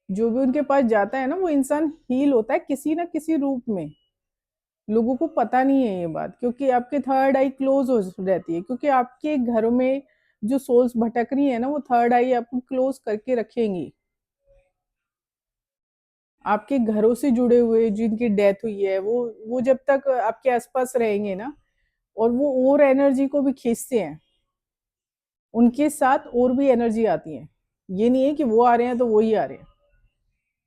जो भी उनके पास जाता है ना, वो इंसान हील होता है किसी ना किसी रूप में। लोगों को पता नहीं है ये बात, क्योंकि आपके थर्ड आई क्लोज हो रहती है, क्योंकि आपके घरों में जो सोल्स भटक रही है ना, वो थर्ड आई आपको क्लोज करके रखेंगी। आपके घरों से जुड़े हुए जिनकी डेथ हुई है, वो जब तक आपके आसपास रहेंगे ना, और वो और एनर्जी को भी खींचते हैं, उनके साथ और भी एनर्जी आती है। ये नहीं है कि वो आ रहे हैं तो वो ही आ रहे हैं,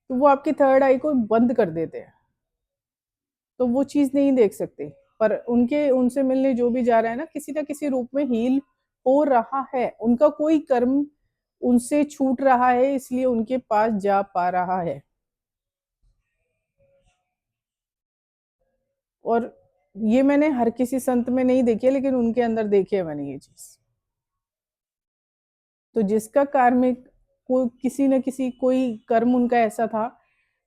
तो वो आपकी थर्ड आई को बंद कर देते हैं, तो वो चीज नहीं देख सकते। पर उनके उनसे मिलने जो भी जा रहा है ना किसी रूप में हील हो रहा है, उनका कोई कर्म उनसे छूट रहा है, इसलिए उनके पास जा पा रहा है। और ये मैंने हर किसी संत में नहीं देखी है, लेकिन उनके अंदर देखी है मैंने ये चीज। तो जिसका कार्मिक को किसी न किसी कोई कर्म उनका ऐसा था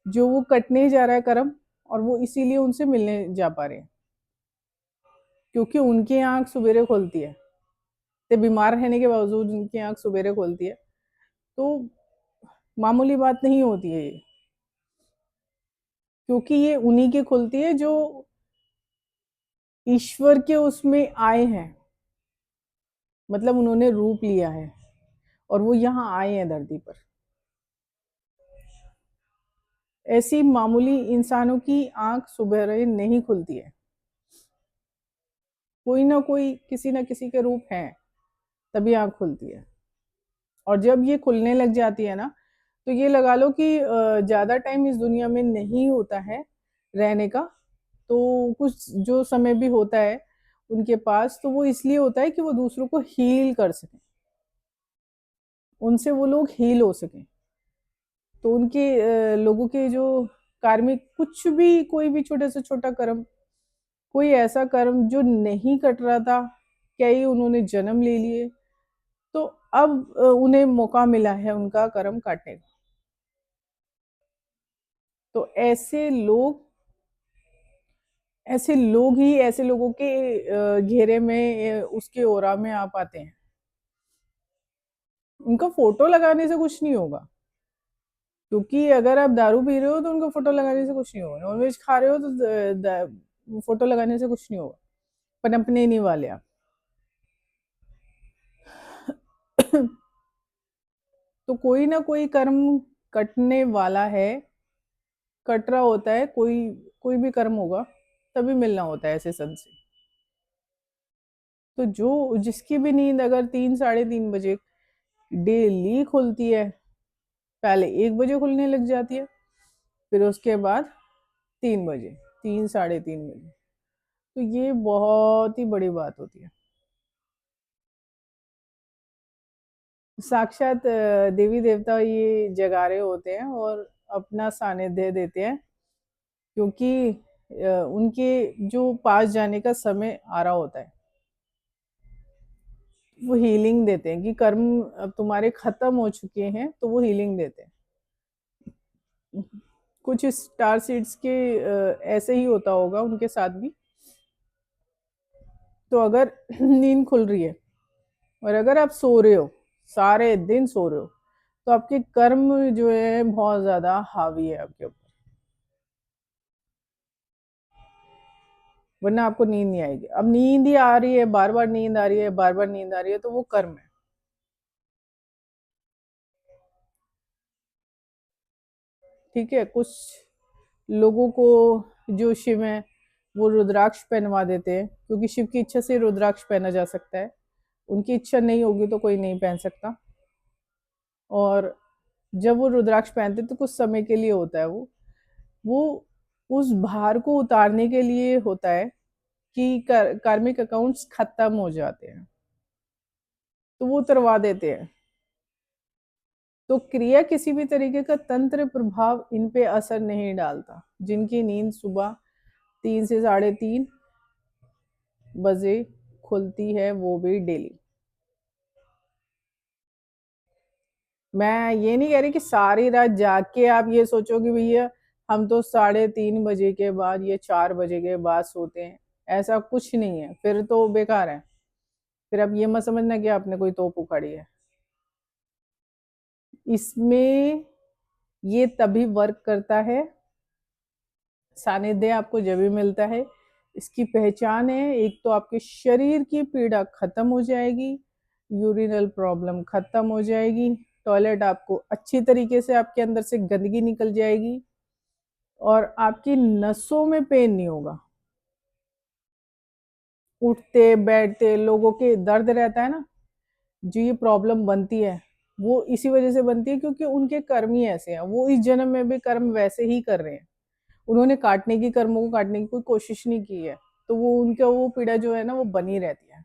जो वो कटने जा रहा है कर्म, और वो इसीलिए उनसे मिलने जा पा रहे हैं, क्योंकि उनकी आंख सवेरे खोलती है। ते बीमार रहने के बावजूद उनकी आंख सवेरे खोलती है, तो मामूली बात नहीं होती है ये, क्योंकि ये उन्हीं की खुलती है जो ईश्वर के उसमें आए हैं, मतलब उन्होंने रूप लिया है और वो यहाँ आए हैं धरती पर। ऐसी मामूली इंसानों की आंख सुबह नहीं खुलती है, कोई ना कोई किसी ना किसी के रूप है, तभी आंख खुलती है। और जब ये खुलने लग जाती है ना, तो ये लगा लो कि ज्यादा टाइम इस दुनिया में नहीं होता है रहने का। तो कुछ जो समय भी होता है उनके पास, तो वो इसलिए होता है कि वो दूसरों को हील कर सकें, उनसे वो लोग हील हो सकें। तो उनके लोगों के जो कार्मिक कुछ भी, कोई भी छोटे से छोटा कर्म, कोई ऐसा कर्म जो नहीं कट रहा था, क्या ही उन्होंने जन्म ले लिए, तो अब उन्हें मौका मिला है उनका कर्म काटने का। तो ऐसे लोग ही ऐसे लोगों के घेरे में, उसके ओरा में आ पाते हैं। उनका फोटो लगाने से कुछ नहीं होगा, क्योंकि अगर आप दारू पी रहे हो तो उनका फोटो लगाने से कुछ नहीं होगा, नॉनवेज खा रहे हो तो फोटो लगाने से कुछ नहीं होगा, पनपने नहीं वाले आप। तो कोई ना कोई कर्म कटने वाला है, कट रहा होता है, कोई कोई भी कर्म होगा, तभी मिलना होता है ऐसे संत से। तो जो जिसकी भी नींद अगर 3 साढ़े 3 बजे डेली खुलती है, पहले 1 बजे खुलने लग जाती है, फिर उसके बाद 3 बजे, 3 साढ़े 3 बजे, तो ये बहुत ही बड़ी बात होती है। साक्षात देवी देवता ये जगा रहे होते हैं और अपना सानिध्य देते हैं, क्योंकि उनके जो पास जाने का समय आ रहा होता है। वो हीलिंग देते हैं कि कर्म अब तुम्हारे खत्म हो चुके हैं, तो वो हीलिंग देते हैं। कुछ स्टार सीड्स के ऐसे ही होता होगा उनके साथ भी। तो अगर नींद खुल रही है और अगर आप सो रहे हो, सारे दिन सो रहे हो, तो आपके कर्म जो है बहुत ज्यादा हावी है आपके ऊपर, वरना आपको नींद नहीं आएगी। अब नींद ही आ रही है, बार बार नींद आ रही है, बार बार नींद आ रही है, तो वो कर्म है। ठीक है, कुछ लोगों को जो शिव है वो रुद्राक्ष पहनवा देते हैं, क्योंकि शिव की इच्छा से रुद्राक्ष पहना जा सकता है, उनकी इच्छा नहीं होगी तो कोई नहीं पहन सकता। और जब वो रुद्राक्ष पहनते तो कुछ समय के लिए होता है वो उस भार को उतारने के लिए होता है कि कार्मिक अकाउंट्स खत्म हो जाते हैं, तो वो उतरवा देते हैं। तो क्रिया किसी भी तरीके का तंत्र प्रभाव इन पे असर नहीं डालता, जिनकी नींद सुबह 3 से 3:30 बजे खुलती है, वो भी डेली। मैं ये नहीं कह रही कि सारी रात जाग के आप ये सोचो कि भैया हम तो 3:30 बजे के बाद या 4 बजे के बाद सोते हैं, ऐसा कुछ नहीं है, फिर तो बेकार है। फिर अब ये मत समझना कि आपने कोई तोप उखाड़ी है इसमें। ये तभी वर्क करता है, सानिध्य आपको जब भी मिलता है। इसकी पहचान है, एक तो आपके शरीर की पीड़ा खत्म हो जाएगी, यूरिनल प्रॉब्लम खत्म हो जाएगी, टॉयलेट आपको अच्छी तरीके से, आपके अंदर से गंदगी निकल जाएगी, और आपकी नसों में पेन नहीं होगा। उठते बैठते लोगों के दर्द रहता है ना, जो ये प्रॉब्लम बनती है, वो इसी वजह से बनती है क्योंकि उनके कर्म ही ऐसे हैं। वो इस जन्म में भी कर्म वैसे ही कर रहे हैं, उन्होंने काटने की, कर्मों को काटने की कोई कोशिश नहीं की है, तो वो उनका वो पीड़ा जो है ना वो बनी रहती है।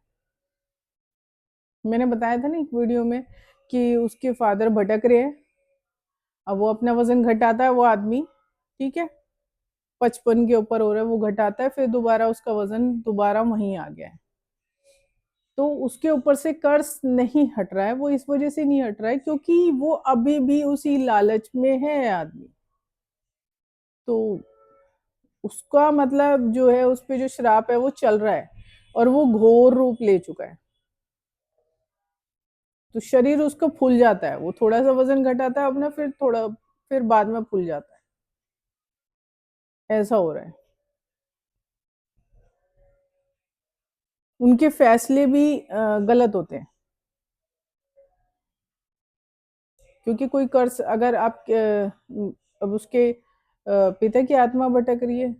मैंने बताया था ना एक वीडियो में कि उसके फादर भटक रहे हैं, अब वो अपना वजन घटाता है वो आदमी, ठीक है, 55 के ऊपर हो रहा है, वो घटाता है, फिर दोबारा उसका वजन दोबारा वहीं आ गया है। तो उसके ऊपर से कर्ज नहीं हट रहा है, वो इस वजह से नहीं हट रहा है क्योंकि वो अभी भी उसी लालच में है आदमी। तो उसका मतलब जो है, उस पे जो श्राप है वो चल रहा है, और वो घोर रूप ले चुका है। तो शरीर उसका फूल जाता है, वो थोड़ा सा वजन घटाता है अपना, फिर थोड़ा, फिर बाद में फूल जाता है, ऐसा हो रहा है। उनके फैसले भी गलत होते हैं, क्योंकि कोई कर्ज अगर आप अब उसके पिता की आत्मा भटक रही है,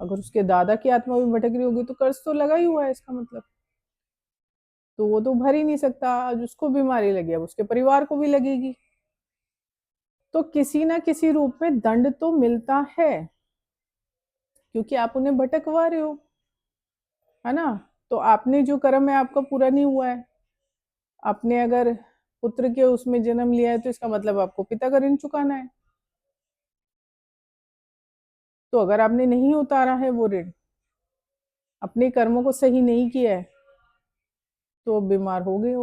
अगर उसके दादा की आत्मा भी भटक रही होगी तो कर्ज तो लगा ही हुआ है इसका मतलब, तो वो तो भर ही नहीं सकता। आज उसको बीमारी लगी, अब उसके परिवार को भी लगेगी, तो किसी ना किसी रूप में दंड तो मिलता है, क्योंकि आप उन्हें भटकवा रहे हो, है ना। तो आपने जो कर्म है आपका पूरा नहीं हुआ है। आपने अगर पुत्र के उसमें जन्म लिया है तो इसका मतलब आपको पिता का ऋण चुकाना है। तो अगर आपने नहीं उतारा है वो ऋण, अपने कर्मों को सही नहीं किया है, तो अब बीमार हो गए,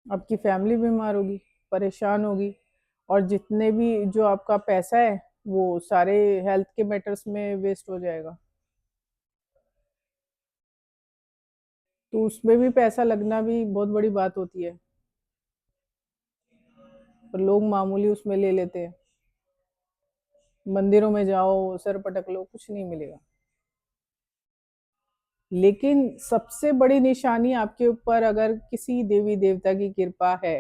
आपकी फैमिली बीमार होगी, परेशान होगी, और जितने भी जो आपका पैसा है वो सारे हेल्थ के मैटर्स में वेस्ट हो जाएगा। तो उसमें भी पैसा लगना भी बहुत बड़ी बात होती है, पर लोग मामूली उसमें ले लेते हैं। मंदिरों में जाओ, सर पटक लो, कुछ नहीं मिलेगा। लेकिन सबसे बड़ी निशानी आपके ऊपर अगर किसी देवी देवता की कृपा है,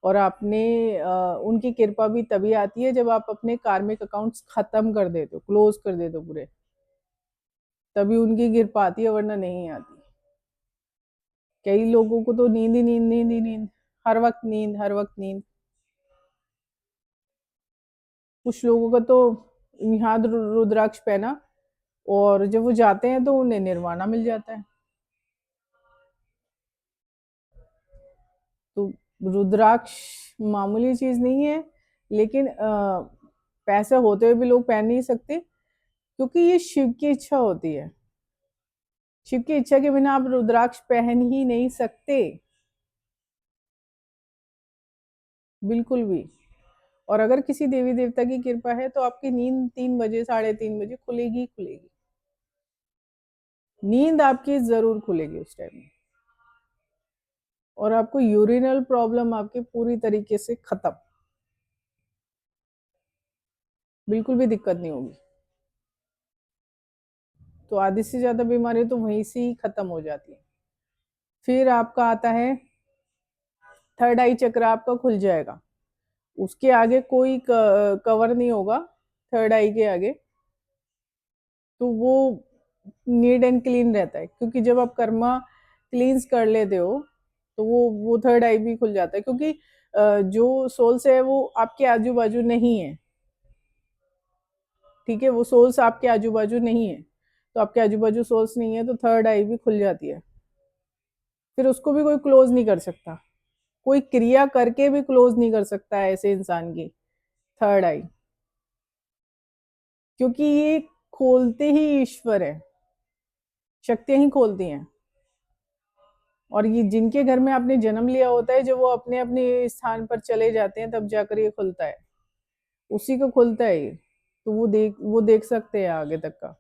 और आपने उनकी कृपा भी तभी आती है जब आप अपने कार्मिक अकाउंट्स खत्म कर देते हो, क्लोज कर देते हो पूरे, तभी उनकी कृपा आती है, वरना नहीं आती। कई लोगों को तो नींद ही नींद, नींद ही नींद, हर वक्त नींद, हर वक्त नींद। कुछ लोगों का तो यहाँ रुद्राक्ष पहना, और जब वो जाते हैं तो उन्हें निर्वाणा मिल जाता है। तो रुद्राक्ष मामूली चीज नहीं है, लेकिन पैसे होते हुए भी लोग पहन नहीं सकते, क्योंकि ये शिव की इच्छा होती है। शिव की इच्छा के बिना आप रुद्राक्ष पहन ही नहीं सकते, बिल्कुल भी। और अगर किसी देवी देवता की कृपा है तो आपकी नींद 3 बजे, 3:30 बजे खुलेगी ही खुलेगी, नींद आपकी जरूर खुलेगी उस टाइम में, और आपको यूरिनल प्रॉब्लम आपकी पूरी तरीके से खत्म, बिल्कुल भी दिक्कत नहीं होगी। तो आधी से ज्यादा बीमारी तो वहीं से ही खत्म हो जाती है। फिर आपका आता है थर्ड आई चक्र, आपका खुल जाएगा, उसके आगे कोई कवर नहीं होगा, थर्ड आई के आगे। तो वो नीट एंड क्लीन रहता है, क्योंकि जब आप कर्मा क्लींस कर लेते हो तो वो थर्ड आई भी खुल जाता है, क्योंकि जो सोल्स है वो आपके आजू बाजू नहीं है, ठीक है, वो सोल्स आपके आजू बाजू नहीं है, तो आपके आजू बाजू सोल्स नहीं है तो थर्ड आई भी खुल जाती है। फिर उसको भी कोई क्लोज नहीं कर सकता, कोई क्रिया करके भी क्लोज नहीं कर सकता है ऐसे इंसान की थर्ड आई, क्योंकि ये खोलते ही ईश्वर है, शक्तियां ही खोलती हैं। और ये जिनके घर में आपने जन्म लिया होता है, जब वो अपने अपने स्थान पर चले जाते हैं तब जाकर ये खुलता है, उसी को खुलता है ये। तो वो देख सकते हैं आगे तक का।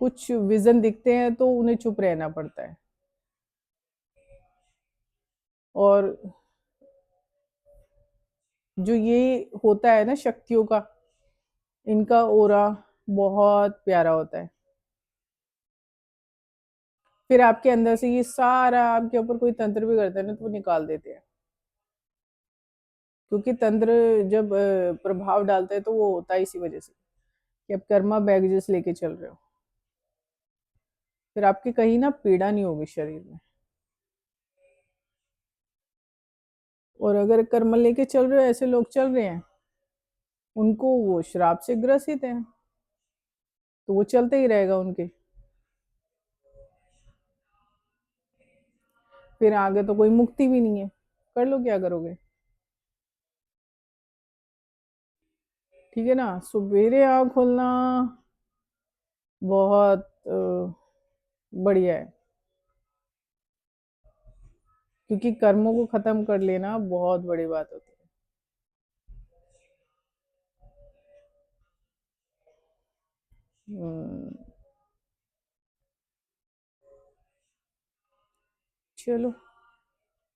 कुछ विजन दिखते हैं तो उन्हें चुप रहना पड़ता है, और जो ये होता है ना शक्तियों का, इनका ओरा बहुत प्यारा होता है। फिर आपके अंदर से ये सारा आपके ऊपर कोई तंत्र भी करता है ना तो वो निकाल देते हैं, क्योंकि तंत्र जब प्रभाव डालता है तो वो होता है इसी वजह से कि आप कर्मा बैगेजेस लेके चल रहे हो। फिर आपकी कहीं ना पीड़ा नहीं होगी शरीर में। और अगर कर्म लेके चल रहे हो, ऐसे लोग चल रहे हैं, उनको वो श्राप से ग्रसित है, तो वो चलते ही रहेगा उनके। फिर आगे तो कोई मुक्ति भी नहीं है, कर लो क्या करोगे। ठीक है ना। सवेरे आँख खोलना बहुत बढ़िया है, क्योंकि कर्मों को खत्म कर लेना बहुत बड़ी बात होती है। हम्म, चलो,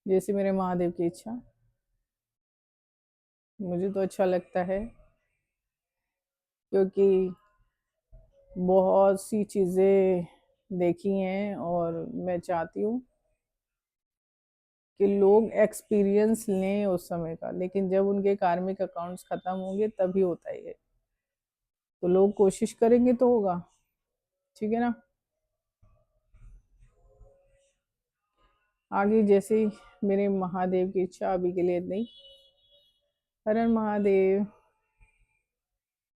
जैसे मेरे महादेव की इच्छा। मुझे तो अच्छा लगता है, क्योंकि बहुत सी चीज़ें देखी हैं और मैं चाहती हूँ कि लोग एक्सपीरियंस लें उस समय का, लेकिन जब उनके कार्मिक अकाउंट्स खत्म होंगे तभी होता है ये। तो लोग कोशिश करेंगे तो होगा। ठीक है ना। आगे जैसे मेरे महादेव की इच्छा, अभी के लिए नहीं। हर हर महादेव।